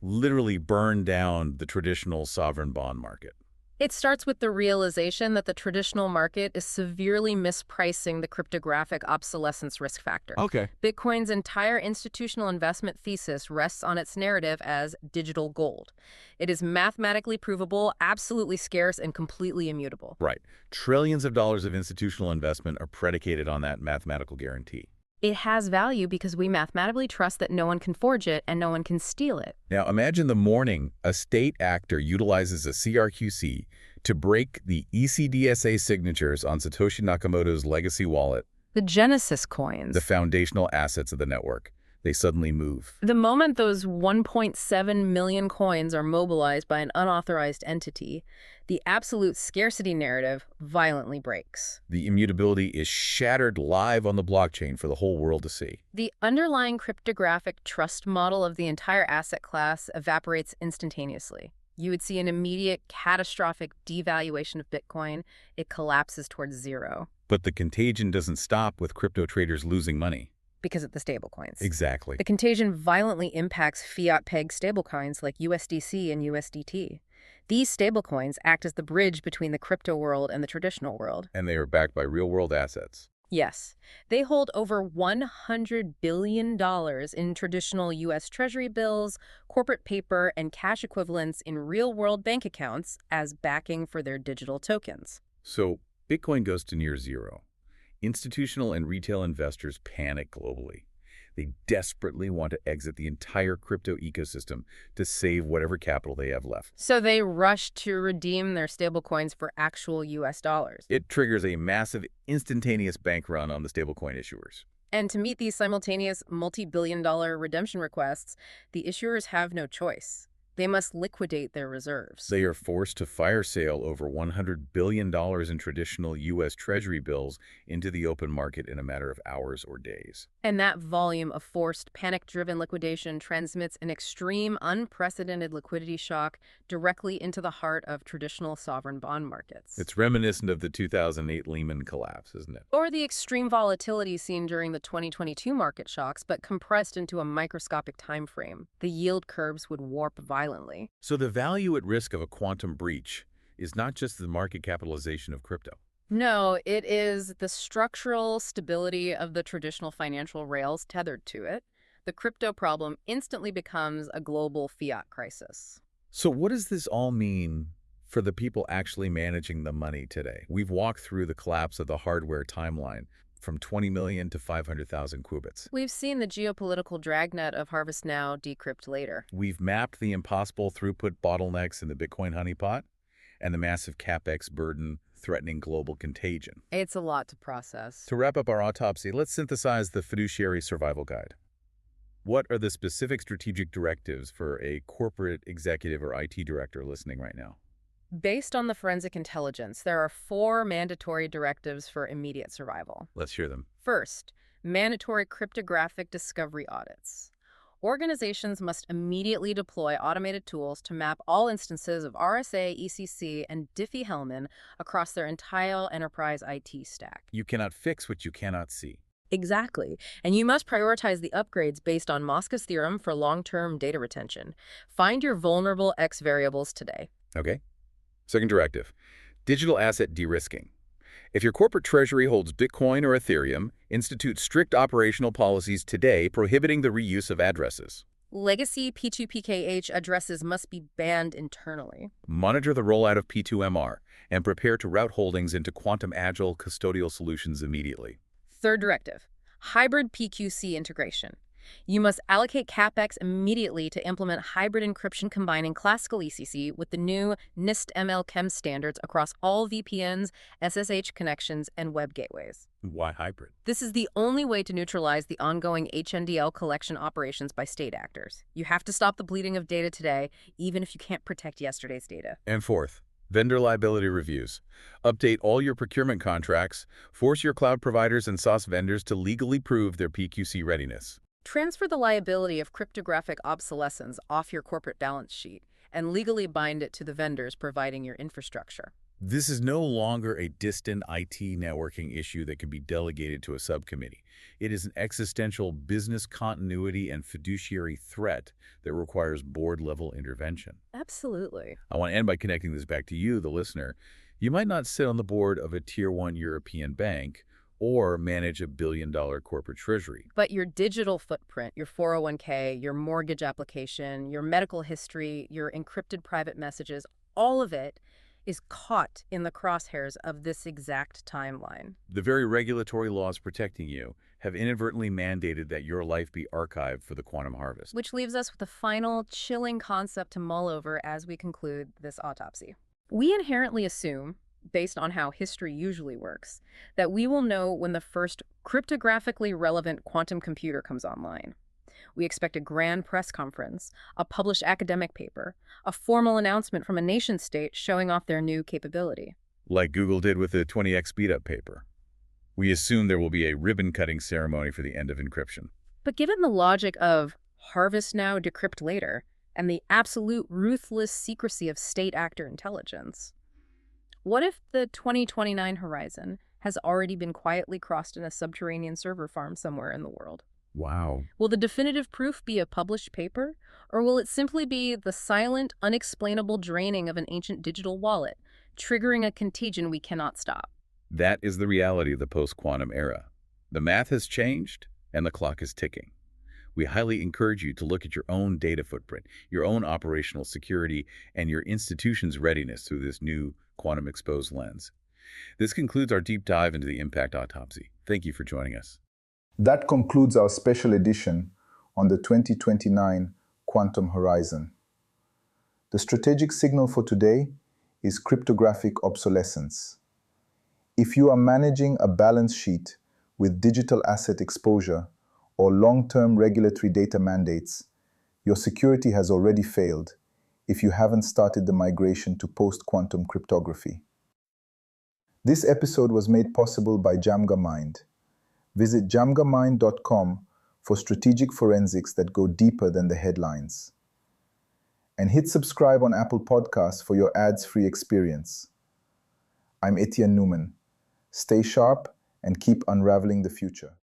literally burn down the traditional sovereign bond market? It starts with the realization that the traditional market is severely mispricing the cryptographic obsolescence risk factor. Okay. Bitcoin's entire institutional investment thesis rests on its narrative as digital gold. It is mathematically provable, absolutely scarce, and completely immutable. Right. Trillions of dollars of institutional investment are predicated on that mathematical guarantee. It has value because we mathematically trust that no one can forge it and no one can steal it. Now imagine the morning a state actor utilizes a CRQC to break the ECDSA signatures on Satoshi Nakamoto's legacy wallet, The Genesis coins. the foundational assets of the network. They suddenly move. The moment those 1.7 million coins are mobilized by an unauthorized entity, the absolute scarcity narrative violently breaks. The immutability is shattered live on the blockchain for the whole world to see. The underlying cryptographic trust model of the entire asset class evaporates instantaneously. You would see an immediate catastrophic devaluation of Bitcoin. It collapses towards zero. But the contagion doesn't stop with crypto traders losing money. Because of the stablecoins. Exactly. The contagion violently impacts fiat-pegged stablecoins like USDC and USDT. These stablecoins act as the bridge between the crypto world and the traditional world. And they are backed by real-world assets. Yes, they hold over $100 billion in traditional U.S. Treasury bills, corporate paper, and cash equivalents in real-world bank accounts as backing for their digital tokens. So Bitcoin goes to near zero. Institutional and retail investors panic globally. They desperately want to exit the entire crypto ecosystem to save whatever capital they have left. So they rush to redeem their stablecoins for actual U.S. dollars. It triggers a massive, instantaneous bank run on the stablecoin issuers. And to meet these simultaneous multi-billion-dollar redemption requests, the issuers have no choice. They must liquidate their reserves. They are forced to fire sale over $100 billion in traditional U.S. Treasury bills into the open market in a matter of hours or days. And that volume of forced, panic-driven liquidation transmits an extreme, unprecedented liquidity shock directly into the heart of traditional sovereign bond markets. It's reminiscent of the 2008 Lehman collapse, isn't it? Or the extreme volatility seen during the 2022 market shocks, but compressed into a microscopic time frame. The yield curves would warp violently. So the value at risk of a quantum breach is not just the market capitalization of crypto. No, it is the structural stability of the traditional financial rails tethered to it. The crypto problem instantly becomes a global fiat crisis. So what does this all mean for the people actually managing the money today? We've walked through the collapse of the hardware timeline from 20 million to 500,000 qubits. We've seen the geopolitical dragnet of harvest now, decrypt later. We've mapped the impossible throughput bottlenecks in the Bitcoin honeypot and the massive capex burden threatening global contagion. It's a lot to process. To wrap up our autopsy, let's synthesize the fiduciary survival guide. What are the specific strategic directives for a corporate executive or IT director listening right now? Based on the forensic intelligence, there are 4 mandatory directives for immediate survival. Let's hear them. First, mandatory cryptographic discovery audits. Organizations must immediately deploy automated tools to map all instances of RSA, ECC, and Diffie-Hellman across their entire enterprise IT stack. You cannot fix what you cannot see. Exactly. And you must prioritize the upgrades based on Mosca's theorem for long-term data retention. Find your vulnerable X variables today. Okay. Second directive, digital asset de-risking. If your corporate treasury holds Bitcoin or Ethereum, institute strict operational policies today prohibiting the reuse of addresses. Legacy P2PKH addresses must be banned internally. Monitor the rollout of P2MR and prepare to route holdings into quantum agile custodial solutions immediately. Third directive, hybrid PQC integration. You must allocate CapEx immediately to implement hybrid encryption combining classical ECC with the new NIST ML-Chem standards across all VPNs, SSH connections, and web gateways. Why hybrid? This is the only way to neutralize the ongoing HNDL collection operations by state actors. You have to stop the bleeding of data today, even if you can't protect yesterday's data. And fourth, vendor liability reviews. Update all your procurement contracts. Force your cloud providers and SaaS vendors to legally prove their PQC readiness. Transfer the liability of cryptographic obsolescence off your corporate balance sheet and legally bind it to the vendors providing your infrastructure. This is no longer a distant IT networking issue that can be delegated to a subcommittee. It is an existential business continuity and fiduciary threat that requires board-level intervention. Absolutely. I want to end by connecting this back to you, the listener. You might not sit on the board of a Tier 1 European bank or manage a billion-dollar corporate treasury. But your digital footprint, your 401k, your mortgage application, your medical history, your encrypted private messages, all of it is caught in the crosshairs of this exact timeline. The very regulatory laws protecting you have inadvertently mandated that your life be archived for the quantum harvest. Which leaves us with a final chilling concept to mull over as we conclude this autopsy. We inherently assume, based on how history usually works, that we will know when the first cryptographically relevant quantum computer comes online. We expect a grand press conference, a published academic paper, a formal announcement from a nation-state showing off their new capability. Like Google did with the 20x speedup paper. We assume there will be a ribbon-cutting ceremony for the end of encryption. But given the logic of harvest now, decrypt later, and the absolute ruthless secrecy of state actor intelligence, what if the 2029 horizon has already been quietly crossed in a subterranean server farm somewhere in the world? Wow. Will the definitive proof be a published paper, or will it simply be the silent, unexplainable draining of an ancient digital wallet, triggering a contagion we cannot stop? That is the reality of the post-quantum era. The math has changed, and the clock is ticking. We highly encourage you to look at your own data footprint, your own operational security, and your institution's readiness through this new quantum-exposed lens. This concludes our deep dive into the impact autopsy. Thank you for joining us. That concludes our special edition on the 2029 Quantum Horizon. The strategic signal for today is cryptographic obsolescence. If you are managing a balance sheet with digital asset exposure or long-term regulatory data mandates, your security has already failed if you haven't started the migration to post-quantum cryptography. This episode was made possible by DjamgaMind. Visit DjamgaMind.com for strategic forensics that go deeper than the headlines. And hit subscribe on Apple Podcasts for your ads-free experience. I'm Etienne Newman. Stay sharp and keep unraveling the future.